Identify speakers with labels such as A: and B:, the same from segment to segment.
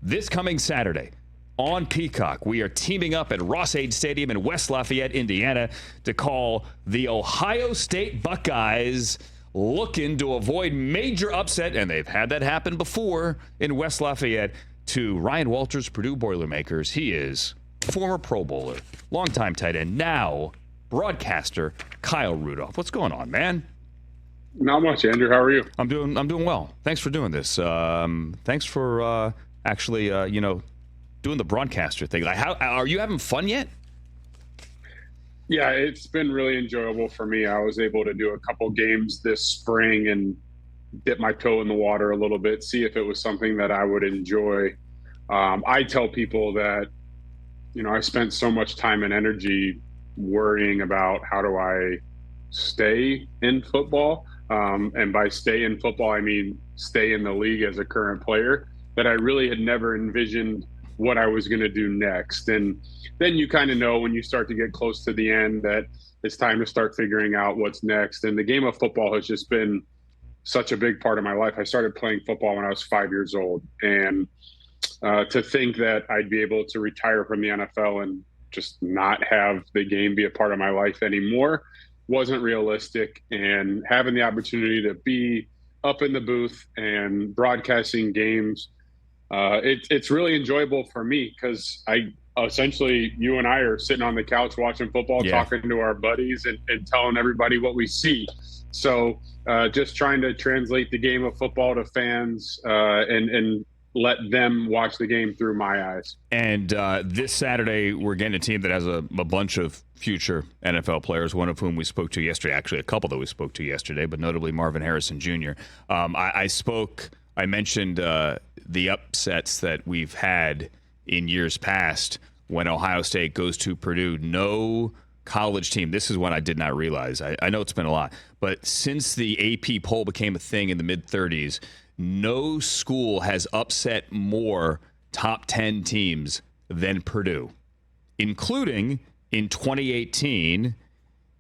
A: this coming Saturday on Peacock, we are teaming up at Ross-Ade Stadium in West Lafayette, Indiana, to call the Ohio State Buckeyes, looking to avoid major upset, and they've had that happen before in West Lafayette, to Ryan Walters' Purdue Boilermakers. He is former Pro Bowler, longtime tight end, now broadcaster Kyle Rudolph. What's going on, man?
B: Not much, Andrew. How are you?
A: I'm doing well. Thanks for doing this. Thanks for actually doing the broadcaster thing. Like, how are you having fun yet?
B: Yeah, it's been really enjoyable for me. I was able to do a couple games this spring and dip my toe in the water a little bit, see if it was something that I would enjoy. I tell people that, I spent so much time and energy worrying about how do I stay in football. And by stay in football, I mean stay in the league as a current player, that I really had never envisioned what I was going to do next. And then you kind of know when you start to get close to the end that it's time to start figuring out what's next. And the game of football has just been such a big part of my life. I started playing football when I was 5 years old. And to think that I'd be able to retire from the NFL and just not have the game be a part of my life anymore wasn't realistic. And having the opportunity to be up in the booth and broadcasting games, it's really enjoyable for me, because essentially you and I are sitting on the couch watching football, talking to our buddies and telling everybody what we see. So just trying to translate the game of football to fans and let them watch the game through my eyes. And
A: this Saturday, we're getting a team that has a bunch of future NFL players, one of whom we spoke to yesterday, actually a couple that we spoke to yesterday, but notably Marvin Harrison Jr. I mentioned the upsets that we've had in years past when Ohio State goes to Purdue. No college team, this is one I did not realize. I know it's been a lot, but since the AP poll became a thing in the mid-30s, no school has upset more top 10 teams than Purdue, including in 2018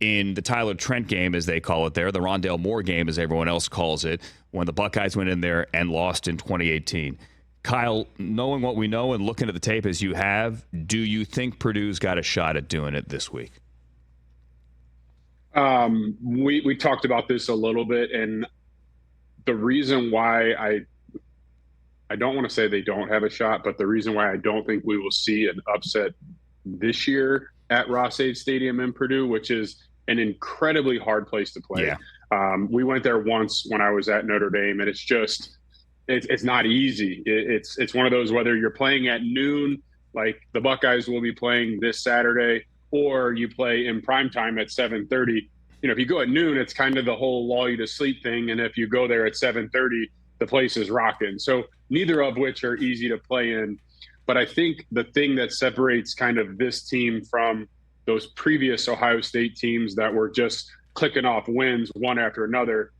A: in the Tyler Trent game, as they call it there, the Rondale Moore game, as everyone else calls it, when the Buckeyes went in there and lost in 2018. Kyle, knowing what we know and looking at the tape as you have, do you think Purdue's got a shot at doing it this week?
B: We talked about this a little bit, and the reason why I don't want to say they don't have a shot, but the reason why I don't think we will see an upset this year at Ross-Ade Stadium in Purdue, which is an incredibly hard place to play.
A: Yeah.
B: We went there once when I was at Notre Dame, and it's not easy. It's one of those, whether you're playing at noon, like the Buckeyes will be playing this Saturday, or you play in prime time at 7:30. If you go at noon, it's kind of the whole lull you to sleep thing. And if you go there at 7:30, the place is rocking. So neither of which are easy to play in. But I think the thing that separates kind of this team from those previous Ohio State teams that were just clicking off wins one after another,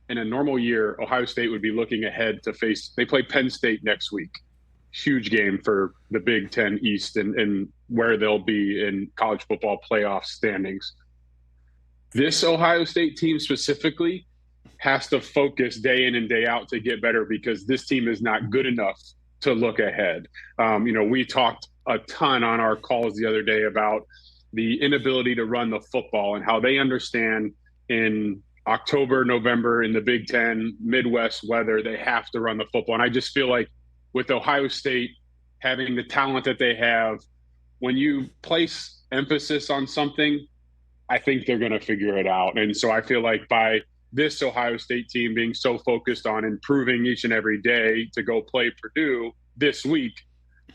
B: in a normal year, Ohio State would be looking ahead to they play Penn State next week. Huge game for the Big Ten East and where they'll be in college football playoff standings. This Ohio State team specifically has to focus day in and day out to get better, because this team is not good enough to look ahead. We talked a ton on our calls the other day about the inability to run the football and how they understand in October, November in the Big Ten, Midwest weather, they have to run the football. And I just feel like with Ohio State having the talent that they have, when you place emphasis on something, I think they're going to figure it out. And so I feel like by this Ohio State team being so focused on improving each and every day to go play Purdue this week,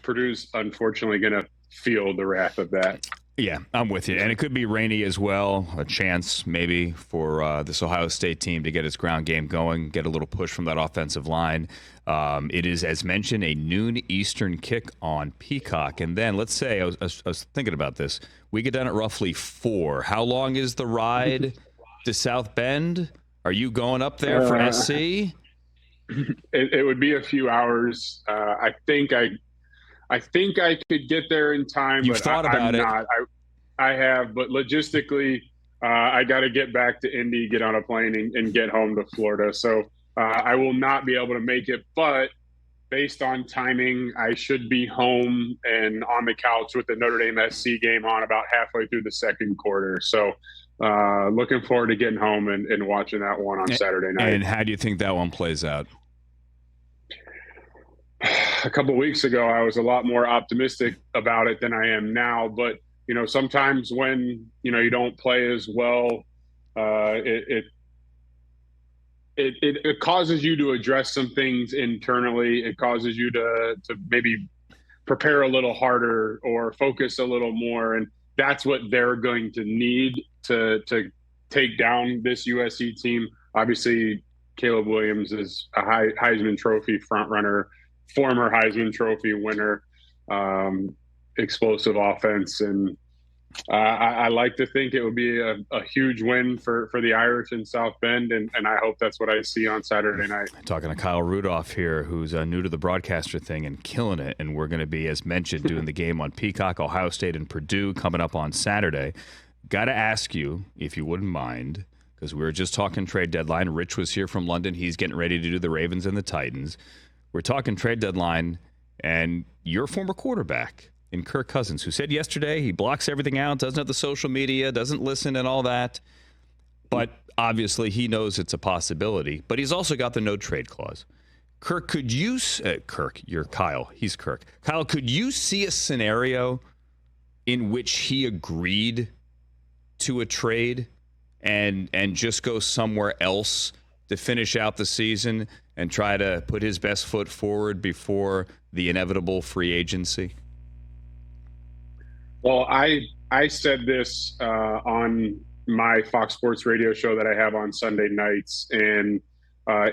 B: Purdue's unfortunately going to feel the wrath of that.
A: Yeah, I'm with you. And it could be rainy as well, a chance maybe for this Ohio State team to get its ground game going, get a little push from that offensive line. It is, as mentioned, a noon Eastern kick on Peacock. And then let's say, I was thinking about this, we get done at roughly 4. How long is the ride to South Bend? Are you going up there for SC?
B: It would be a few hours. I think I could get there in time.
A: You've thought about it.
B: I have, but logistically, I got to get back to Indy, get on a plane, and get home to Florida. So I will not be able to make it. But based on timing, I should be home and on the couch with the Notre Dame SC game on about halfway through the second quarter. So looking forward to getting home and watching that one on Saturday night.
A: And how do you think that one plays out?
B: A couple of weeks ago, I was a lot more optimistic about it than I am now. But, sometimes when, you don't play as well, it causes you to address some things internally. It causes you to maybe prepare a little harder or focus a little more. And that's what they're going to need to take down this USC team. Obviously, Caleb Williams is a Heisman Trophy frontrunner, former Heisman Trophy winner, explosive offense. And I like to think it would be a huge win for the Irish in South Bend, and I hope that's what I see on Saturday night.
A: Talking to Kyle Rudolph here, who's new to the broadcaster thing and killing it, and we're going to be, as mentioned, doing the game on Peacock, Ohio State and Purdue coming up on Saturday. Got to ask you, if you wouldn't mind, because we were just talking trade deadline. Rich was here from London. He's getting ready to do the Ravens and the Titans. We're talking trade deadline, and your former quarterback in Kirk Cousins, who said yesterday he blocks everything out, doesn't have the social media, doesn't listen and all that. But obviously he knows it's a possibility. But he's also got the no trade clause. Kirk, could you Kirk, you're Kyle. He's Kirk. Kyle, could you see a scenario in which he agreed to a trade and just go somewhere else to finish out the season and try to put his best foot forward before the inevitable free agency?
B: Well, I said this on my Fox Sports radio show that I have on Sunday nights, and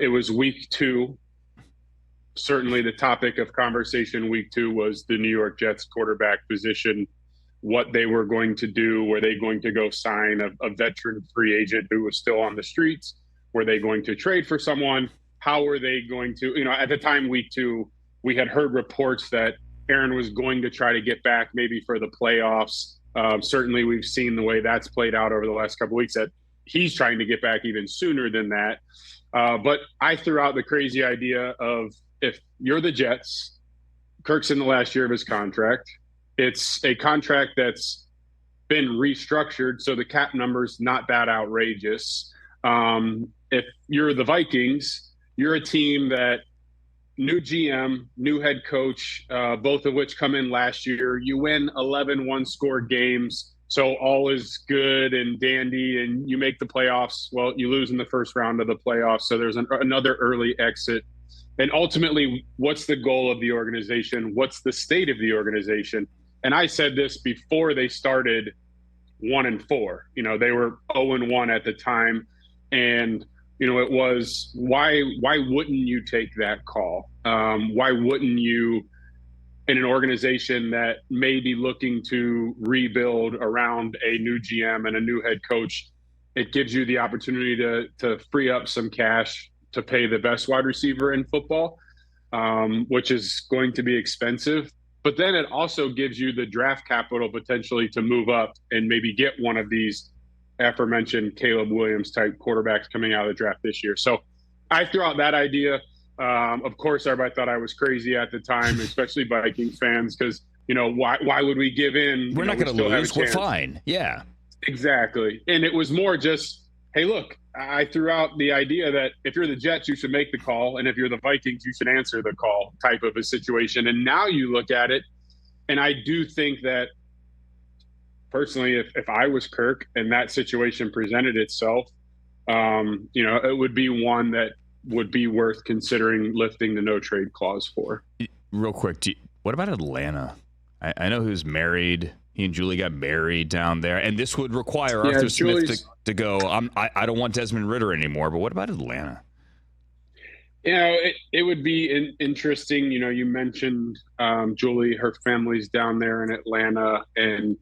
B: it was week 2. Certainly the topic of conversation week 2 was the New York Jets quarterback position, what they were going to do. Were they going to go sign a veteran free agent who was still on the streets? Were they going to trade for someone? How were they going to, at the time, week 2, we had heard reports that Aaron was going to try to get back maybe for the playoffs. Certainly we've seen the way that's played out over the last couple of weeks, that he's trying to get back even sooner than that. But I threw out the crazy idea of, if you're the Jets, Kirk's in the last year of his contract. It's a contract that's been restructured, so the cap number's not that outrageous. If you're the Vikings, you're a team that new GM, new head coach, both of which come in last year. You win 11 one-score games, so all is good and dandy, and you make the playoffs. Well, you lose in the first round of the playoffs, so there's another early exit. And ultimately, what's the goal of the organization? What's the state of the organization? And I said this before they started 1-4. They were 0-1 at the time, and it was, why wouldn't you take that call? Why wouldn't you, in an organization that may be looking to rebuild around a new GM and a new head coach, it gives you the opportunity to free up some cash to pay the best wide receiver in football, which is going to be expensive. But then it also gives you the draft capital potentially to move up and maybe get one of these aforementioned Caleb Williams type quarterbacks coming out of the draft this year. So I threw out that idea. Of course, everybody thought I was crazy at the time, especially Vikings fans, because, why would we give in?
A: We're not going to lose. We're fine. Yeah,
B: exactly. And it was more just, hey, look, I threw out the idea that if you're the Jets, you should make the call. And if you're the Vikings, you should answer the call type of a situation. And now you look at it, and I do think that, personally, if I was Kirk and that situation presented itself, it would be one that would be worth considering lifting the no trade clause for.
A: Real quick, what about Atlanta? I know who's married. He and Julie got married down there, and this would require Arthur Smith to go, I don't want Desmond Ridder anymore, but what about Atlanta?
B: It would be interesting. You mentioned Julie, her family's down there in Atlanta, and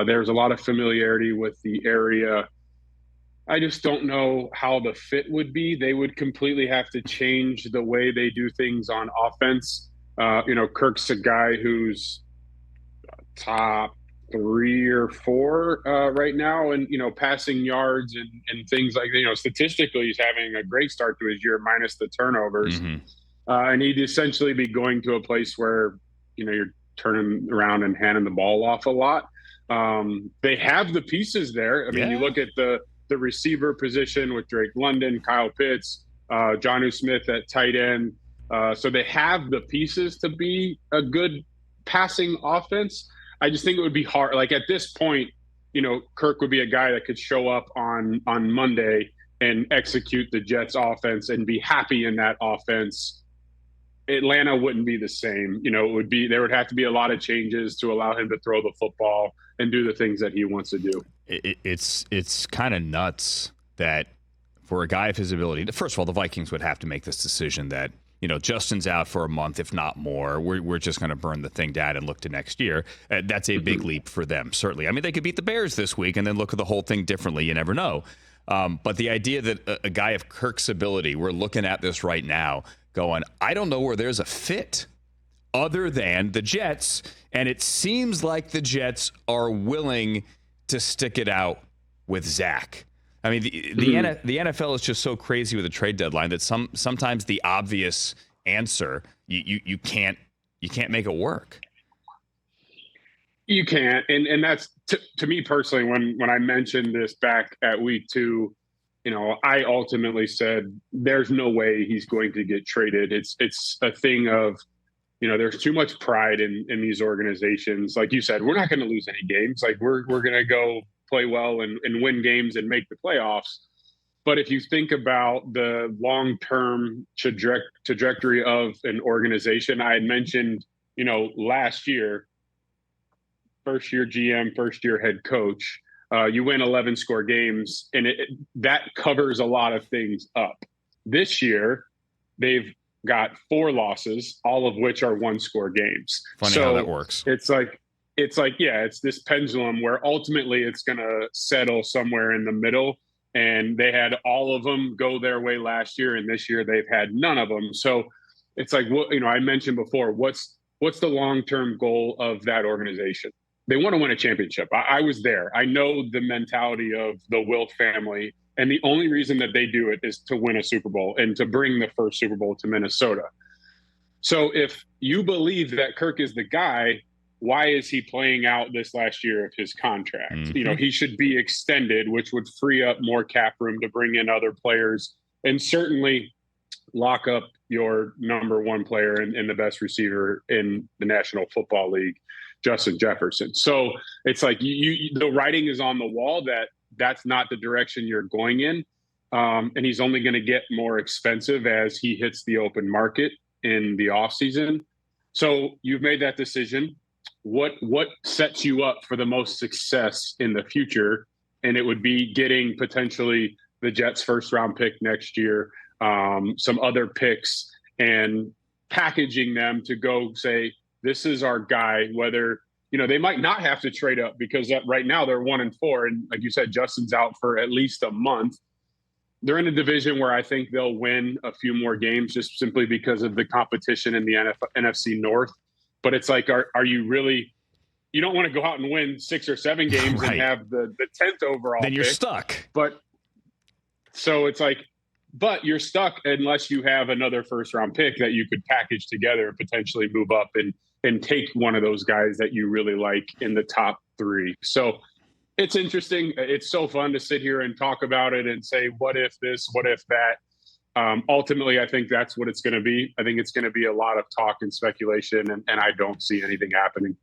B: there's a lot of familiarity with the area. I just don't know how the fit would be. They would completely have to change the way they do things on offense. Kirk's a guy who's top 3 or 4 right now, and passing yards and things like that. Statistically, he's having a great start to his year minus the turnovers. Mm-hmm. and he'd essentially be going to a place where, you're turning around and handing the ball off a lot. They have the pieces there. I mean, you look at the receiver position with Drake London, Kyle Pitts, Jonnu Smith at tight end. So they have the pieces to be a good passing offense. I just think it would be hard. Like at this point, Kirk would be a guy that could show up on Monday and execute the Jets offense and be happy in that offense. Atlanta wouldn't be the same. There would have to be a lot of changes to allow him to throw the football and do the things that he wants to do.
A: It's kind of nuts that for a guy of his ability, first of all, the Vikings would have to make this decision that, Justin's out for a month, if not more. We're just going to burn the thing down and look to next year. That's a big leap for them, certainly. I mean, they could beat the Bears this week and then look at the whole thing differently. You never know. But the idea that a guy of Kirk's ability, we're looking at this right now, going, I don't know where there's a fit other than the Jets. And it seems like the Jets are willing to stick it out with Zach. I mean, the NFL is just so crazy with a trade deadline that sometimes the obvious answer you can't make it work.
B: You can't, and that's to me personally. When I mentioned this back at week 2, I ultimately said there's no way he's going to get traded. It's a thing of, there's too much pride in these organizations. Like you said, we're not going to lose any games. Like we're going to go play well and win games and make the playoffs. But if you think about the long-term trajectory of an organization, I had mentioned, last year, first-year GM, first-year head coach, you win 11-score games, and that covers a lot of things up. This year, they've got 4 losses, all of which are 1-score games.
A: Funny how that works.
B: It's this pendulum where ultimately it's going to settle somewhere in the middle. And they had all of them go their way last year, and this year they've had none of them. So it's like, I mentioned before, what's the long-term goal of that organization? They want to win a championship. I was there. I know the mentality of the Wilt family, and the only reason that they do it is to win a Super Bowl and to bring the first Super Bowl to Minnesota. So if you believe that Kirk is the guy, why is he playing out this last year of his contract?
A: Mm-hmm.
B: He should be extended, which would free up more cap room to bring in other players and certainly lock up your number 1 player and the best receiver in the National Football League, Justin Jefferson. So it's like the writing is on the wall that that's not the direction you're going in. And he's only going to get more expensive as he hits the open market in the offseason. So you've made that decision. What sets you up for the most success in the future? And it would be getting potentially the Jets' first-round pick next year, some other picks, and packaging them to go say, this is our guy, whether, they might not have to trade up because right now they're 1-4. And like you said, Justin's out for at least a month. They're in a division where I think they'll win a few more games just simply because of the competition in the NFC North. But it's like, are you really – you don't want to go out and win 6 or 7 games right, and have the 10th overall
A: Then you're
B: pick.
A: Stuck.
B: But so it's like – but you're stuck unless you have another first-round pick that you could package together and potentially move up and take one of those guys that you really like in the top 3. So it's interesting. It's so fun to sit here and talk about it and say, what if this, what if that? Ultimately, I think that's what it's going to be. I think it's going to be a lot of talk and speculation, and I don't see anything happening.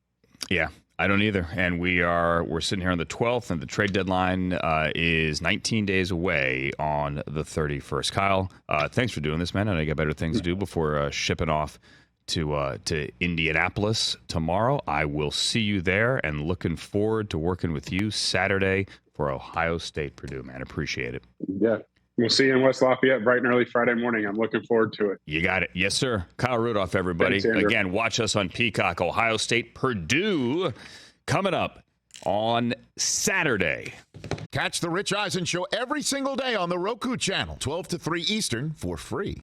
A: Yeah, I don't either. And we're sitting here on the 12th, and the trade deadline is 19 days away on the 31st. Kyle, thanks for doing this, man. And I got better things to do before shipping off to Indianapolis tomorrow. I will see you there, and looking forward to working with you Saturday for Ohio State Purdue, man. Appreciate it.
B: Yeah. We'll see you in West Lafayette bright and early Friday morning. I'm looking forward to it.
A: You got it. Yes, sir. Kyle Rudolph, everybody.
B: Thanks,
A: again, watch us on Peacock. Ohio State, Purdue, coming up on Saturday.
C: Catch the Rich Eisen Show every single day on the Roku channel, 12 to 3 Eastern, for free.